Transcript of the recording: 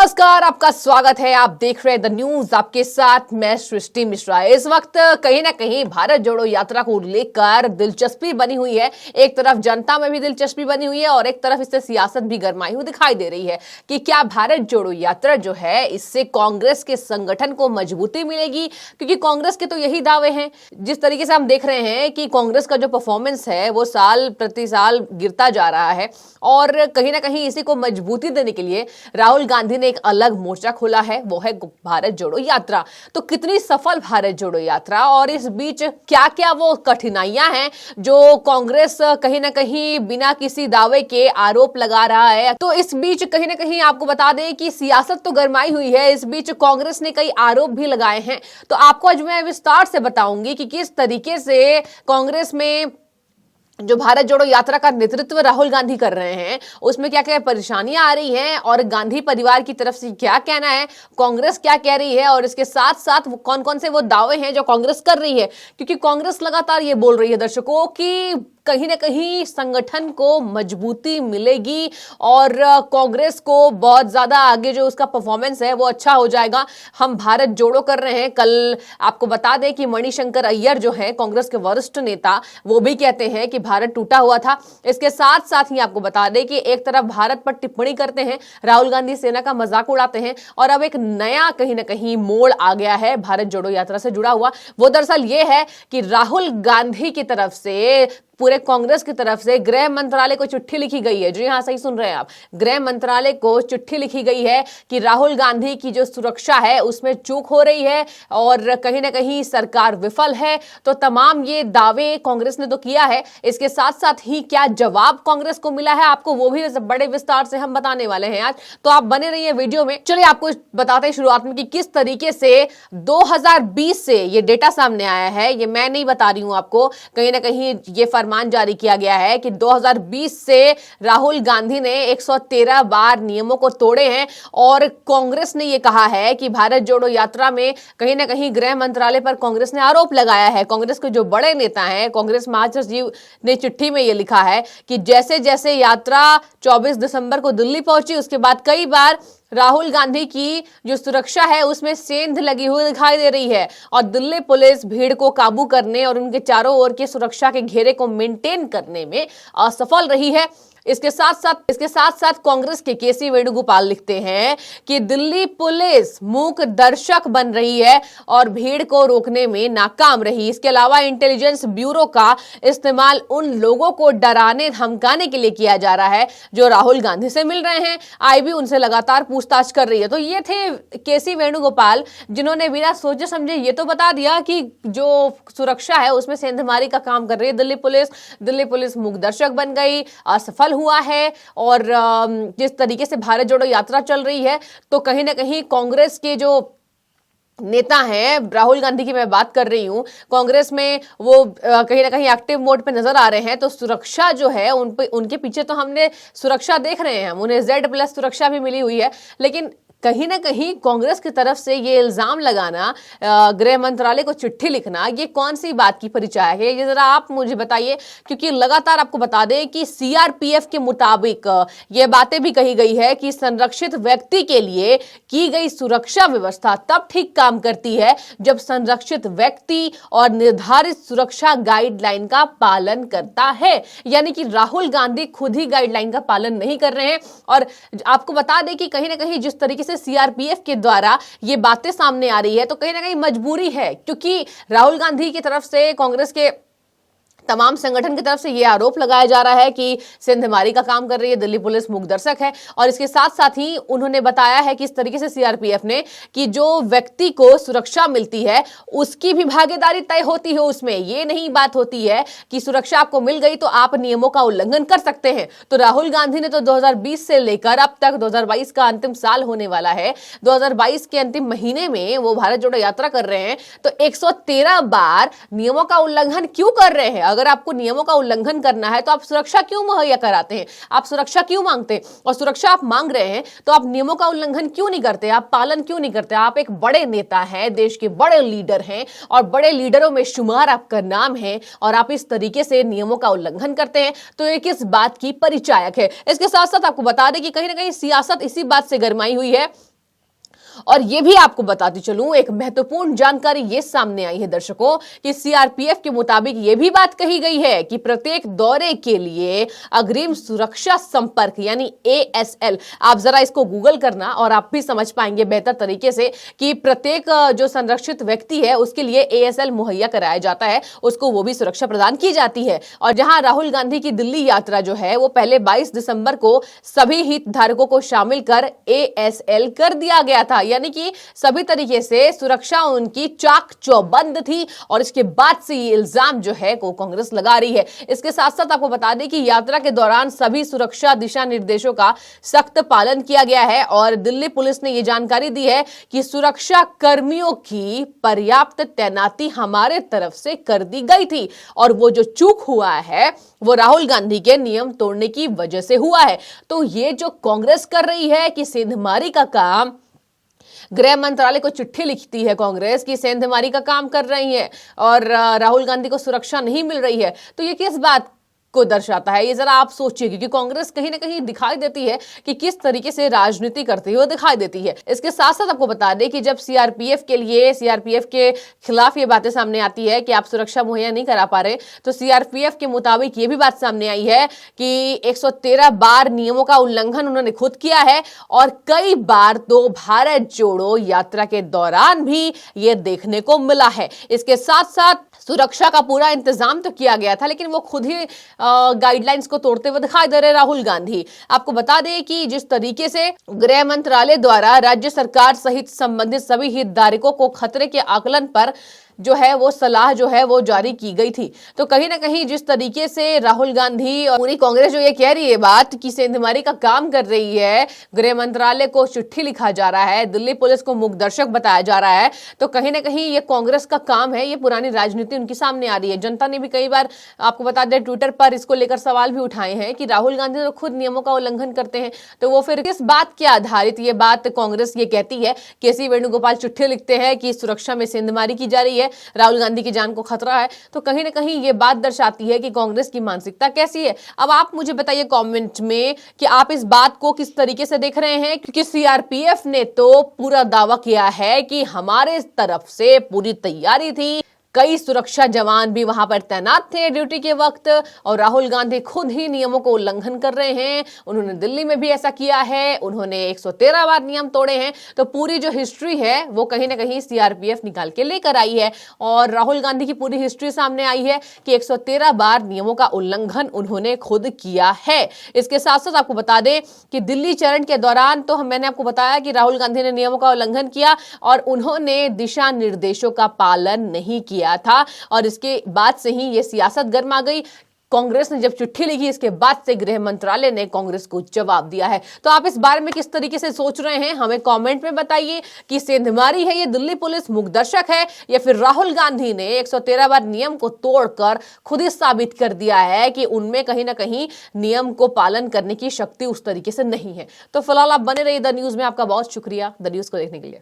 नमस्कार, आपका स्वागत है। आप देख रहे हैं द न्यूज, आपके साथ मैं सृष्टि मिश्रा। इस वक्त कहीं ना कहीं भारत जोड़ो यात्रा को लेकर दिलचस्पी बनी हुई है। एक तरफ जनता में भी दिलचस्पी बनी हुई है और एक तरफ इससे सियासत भी गरमाई हुई दिखाई दे रही है कि क्या भारत जोड़ो यात्रा जो है इससे कांग्रेस के संगठन को मजबूती मिलेगी, क्योंकि कांग्रेस के तो यही दावे हैं। जिस तरीके से हम देख रहे हैं कि कांग्रेस का जो परफॉर्मेंस है वो साल प्रति साल गिरता जा रहा है और कहीं ना कहीं इसी को मजबूती देने के लिए राहुल गांधी ने एक अलग मोर्चा खोला है, वो है भारत जोड़ो यात्रा। तो कितनी सफल भारत जोड़ो यात्रा और इस बीच क्या क्या वो कठिनाइयां हैं जो कांग्रेस कहीं ना कहीं बिना किसी दावे के आरोप लगा रहा है। तो इस बीच कहीं ना कहीं आपको बता दें कि सियासत तो गरमाई हुई है, इस बीच कांग्रेस ने कई आरोप भी लगाए हैं। तो आपको आज मैं विस्तार से बताऊंगी कि किस तरीके से कांग्रेस में जो भारत जोड़ो यात्रा का नेतृत्व राहुल गांधी कर रहे हैं उसमें क्या क्या परेशानियां आ रही हैं और गांधी परिवार की तरफ से क्या कहना है, कांग्रेस क्या कह रही है और इसके साथ साथ कौन कौन से वो दावे हैं जो कांग्रेस कर रही है। क्योंकि कांग्रेस लगातार ये बोल रही है दर्शकों कि कहीं ना कहीं संगठन को मजबूती मिलेगी और कांग्रेस को बहुत ज्यादा आगे जो उसका परफॉर्मेंस है वो अच्छा हो जाएगा। हम भारत जोड़ो कर रहे हैं। कल आपको बता दें कि मणिशंकर अय्यर जो है कांग्रेस के वरिष्ठ नेता, वो भी कहते हैं कि भारत टूटा हुआ था। इसके साथ साथ ही आपको बता दें कि एक तरफ भारत पर टिप्पणी करते हैं, राहुल गांधी सेना का मजाक उड़ाते हैं और अब एक नया कहीं ना कहीं मोड़ आ गया है भारत जोड़ो यात्रा से जुड़ा हुआ। वो दरअसल ये है कि राहुल गांधी की तरफ से पूरे कांग्रेस की तरफ से गृह मंत्रालय को चिट्ठी लिखी गई है। जी हां, सही सुन रहे हैं आप, गृह मंत्रालय को चिट्ठी लिखी गई है कि राहुल गांधी की जो सुरक्षा है उसमें चूक हो रही है और कहीं ना कहीं सरकार विफल है। तो तमाम ये दावे कांग्रेस ने तो किया है, इसके साथ साथ ही क्या जवाब कांग्रेस को मिला है आपको वो भी बड़े विस्तार से हम बताने वाले हैं आज। तो आप बने रहिए वीडियो में। चलिए आपको बताते हैं शुरुआत में कि किस तरीके से 2020 से ये डेटा सामने आया है। ये मैं नहीं बता रही हूं आपको, कहीं ना कहीं ये फरमान जारी किया गया है कि 2020 से राहुल गांधी ने 113 बार नियमों को तोड़े हैं और कांग्रेस ने यह कहा है कि भारत जोड़ो यात्रा में कहीं ना कहीं गृह मंत्रालय पर कांग्रेस ने आरोप लगाया है। कांग्रेस के जो बड़े नेता हैं, कांग्रेस महासचिव ने चिट्ठी में यह लिखा है कि जैसे जैसे यात्रा 24 दिसंबर को दिल्ली पहुंची उसके बाद कई बार राहुल गांधी की जो सुरक्षा है उसमें सेंध लगी हुई दिखाई दे रही है और दिल्ली पुलिस भीड़ को काबू करने और उनके चारों ओर के सुरक्षा के घेरे को मेंटेन करने में असफल रही है। इसके साथ साथ कांग्रेस के केसी वेणुगोपाल लिखते हैं कि दिल्ली पुलिस मूक दर्शक बन रही है और भीड़ को रोकने में नाकाम रही। इसके अलावा इंटेलिजेंस ब्यूरो का इस्तेमाल उन लोगों को डराने धमकाने के लिए किया जा रहा है जो राहुल गांधी से मिल रहे हैं। आईबी उनसे लगातार पूछताछ कर रही है। तो ये थे केसी वेणुगोपाल जिन्होंने बिना सोचे समझे ये तो बता दिया कि जो सुरक्षा है उसमें सेंधमारी का काम कर रही है दिल्ली पुलिस मूक दर्शक बन गई, असफल हुआ है। और जिस तरीके से भारत जोड़ो यात्रा चल रही है तो कहीं ना कहीं कांग्रेस के जो नेता हैं, राहुल गांधी की मैं बात कर रही हूं, कांग्रेस में वो कहीं ना कहीं एक्टिव मोड पे नजर आ रहे हैं। तो सुरक्षा जो है उनके पीछे तो हमने सुरक्षा देख रहे हैं, हम उन्हें Z+ सुरक्षा भी मिली हुई है। लेकिन कहीं ना कहीं कांग्रेस की तरफ से ये इल्जाम लगाना, गृह मंत्रालय को चिट्ठी लिखना, ये कौन सी बात की परिचायक है, ये जरा आप मुझे बताइए। क्योंकि लगातार आपको बता दें कि CRPF के मुताबिक ये बातें भी कही गई है कि संरक्षित व्यक्ति के लिए की गई सुरक्षा व्यवस्था तब ठीक काम करती है जब संरक्षित व्यक्ति और निर्धारित सुरक्षा गाइडलाइन का पालन करता है। यानी कि राहुल गांधी खुद ही गाइडलाइन का पालन नहीं कर रहे हैं। और आपको बता दें कि कहीं ना कहीं जिस तरीके से CRPF के द्वारा ये बातें सामने आ रही है तो कहीं ना कहीं मजबूरी है, क्योंकि राहुल गांधी की तरफ से कांग्रेस के तमाम संगठन की तरफ से यह आरोप लगाया जा रहा है कि सेंधमारी का काम कर रही है, दिल्ली पुलिस मूकदर्शक है। और इसके साथ साथ ही उन्होंने बताया है कि इस तरीके से CRPF ने कि जो व्यक्ति को सुरक्षा मिलती है उसकी भी भागीदारी तय होती है उसमें। ये नहीं बात होती है कि सुरक्षा आपको मिल गई तो आप नियमों का उल्लंघन कर सकते हैं। तो राहुल गांधी ने तो 2020 से लेकर अब तक 2022 का अंतिम साल होने वाला है, 2022 के अंतिम महीने में वो भारत जोड़ो यात्रा कर रहे हैं। तो 113 बार नियमों का उल्लंघन क्यों कर रहे हैं? अगर आपको नियमों का उल्लंघन करना है तो आप सुरक्षा क्यों मुहैया कराते हैं, आप सुरक्षा क्यों मांगते हैं? और सुरक्षा आप मांग रहे हैं तो आप नियमों का उल्लंघन क्यों नहीं करते, आप पालन क्यों नहीं करते? आप एक बड़े नेता हैं, देश के बड़े लीडर हैं और बड़े लीडरों में शुमार आपका नाम है और आप इस तरीके से नियमों का उल्लंघन करते हैं तो ये किस बात की परिचायक है? इसके साथ साथ आपको बता दें कि कहीं ना कहीं सियासत इसी बात से गरमाई हुई है और ये भी आपको बताती चलूं, एक महत्वपूर्ण जानकारी ये सामने आई है दर्शकों कि सीआरपीएफ के मुताबिक ये भी बात कही गई है कि प्रत्येक दौरे के लिए अग्रिम सुरक्षा संपर्क यानी एएसएल, आप जरा इसको गूगल करना और आप भी समझ पाएंगे बेहतर तरीके से कि प्रत्येक जो संरक्षित व्यक्ति है उसके लिए एएसएल मुहैया कराया जाता है, उसको वो भी सुरक्षा प्रदान की जाती है। और जहां राहुल गांधी की दिल्ली यात्रा जो है वो पहले 22 दिसंबर को सभी हितधारकों को शामिल कर एएसएल कर दिया गया था, यानी कि सभी तरीके से सुरक्षा उनकी चाक चौबंद थी। और इसके बाद से ये इल्जाम जो है को कांग्रेस लगा रही है। इसके साथ साथ आपको बता दें कि यात्रा के दौरान सभी सुरक्षा दिशा निर्देशों का सख्त पालन किया गया है और दिल्ली पुलिस ने यह जानकारी दी है कि सुरक्षा कर्मियों की पर्याप्त तैनाती हमारे तरफ से कर दी गई थी और वो जो चूक हुआ है वो राहुल गांधी के नियम तोड़ने की वजह से हुआ है। तो ये जो कांग्रेस कर रही है कि सेंधमारी का काम, गृह मंत्रालय को चिट्ठी लिखती है कांग्रेस की सेंधमारी का काम कर रही है और राहुल गांधी को सुरक्षा नहीं मिल रही है, तो ये किस बात को दर्शाता है? ये जरा आप सोचिए, क्योंकि कांग्रेस कहीं ना कहीं दिखाई देती है कि किस तरीके से राजनीति करती है वो दिखाई देती है। इसके साथ साथ आपको बता दें कि जब सीआरपीएफ के खिलाफ ये बातें सामने आती है कि आप सुरक्षा मुहैया नहीं करा पा रहे, तो सीआरपीएफ के मुताबिक ये भी बात सामने आई है कि 113 बार नियमों का उल्लंघन उन्होंने खुद किया है और कई बार तो भारत जोड़ो यात्रा के दौरान भी ये देखने को मिला है। इसके साथ साथ सुरक्षा का पूरा इंतजाम तो किया गया था, लेकिन वो खुद ही गाइडलाइंस को तोड़ते हुए दिखाई दे रहे राहुल गांधी। आपको बता दें कि जिस तरीके से गृह मंत्रालय द्वारा राज्य सरकार सहित संबंधित सभी हितधारकों को खतरे के आकलन पर जो है वो सलाह जो है वो जारी की गई थी, तो कहीं ना कहीं जिस तरीके से राहुल गांधी और पूरी कांग्रेस जो ये कह रही है बात कि सेंधमारी का काम कर रही है, गृह मंत्रालय को चिट्ठी लिखा जा रहा है, दिल्ली पुलिस को मुखदर्शक बताया जा रहा है, तो कहीं ना कहीं ये कांग्रेस का काम है, ये पुरानी राजनीति उनकी सामने आ रही है। जनता ने भी कई बार आपको बता दें ट्विटर पर इसको लेकर सवाल भी उठाए हैं कि राहुल गांधी तो खुद नियमों का उल्लंघन करते हैं, तो वो फिर किस बात के आधारित ये बात कांग्रेस ये कहती है? केसी वेणुगोपाल चिट्ठी लिखते हैं कि सुरक्षा में सेंधमारी की जा रही है, राहुल गांधी की जान को खतरा है, तो कहीं ना कहीं ये बात दर्शाती है कि कांग्रेस की मानसिकता कैसी है। अब आप मुझे बताइए कमेंट में कि आप इस बात को किस तरीके से देख रहे हैं, क्योंकि सीआरपीएफ ने तो पूरा दावा किया है कि हमारे तरफ से पूरी तैयारी थी, कई सुरक्षा जवान भी वहां पर तैनात थे ड्यूटी के वक्त, और राहुल गांधी खुद ही नियमों को उल्लंघन कर रहे हैं। उन्होंने दिल्ली में भी ऐसा किया है, उन्होंने 113 बार नियम तोड़े हैं, तो पूरी जो हिस्ट्री है वो कहीं ना कहीं सीआरपीएफ निकाल के लेकर आई है और राहुल गांधी की पूरी हिस्ट्री सामने आई है कि 113 बार नियमों का उल्लंघन उन्होंने खुद किया है। इसके साथ साथ आपको बता दें कि दिल्ली चरण के दौरान तो मैंने आपको बताया कि राहुल गांधी ने नियमों का उल्लंघन किया और उन्होंने दिशा निर्देशों का पालन नहीं किया था, और इसके बाद से ही ये सियासत गर्मा गई। कांग्रेस ने जब चिट्ठी लिखी, इसके बाद से गृह मंत्रालय ने कांग्रेस को जवाब दिया है। तो आप इस बारे में किस तरीके से सोच रहे हैं हमें कमेंट में बताइए कि सेंधमारी है ये दिल्ली पुलिस मुखदर्शक है, या फिर राहुल गांधी ने 113 बार नियम को तोड़कर खुद ही साबित कर दिया है कि उनमें कहीं ना कहीं नियम को पालन करने की शक्ति उस तरीके से नहीं है। तो फिलहाल आप बने रहिए द न्यूज में। आपका बहुत शुक्रिया द न्यूज को देखने के लिए।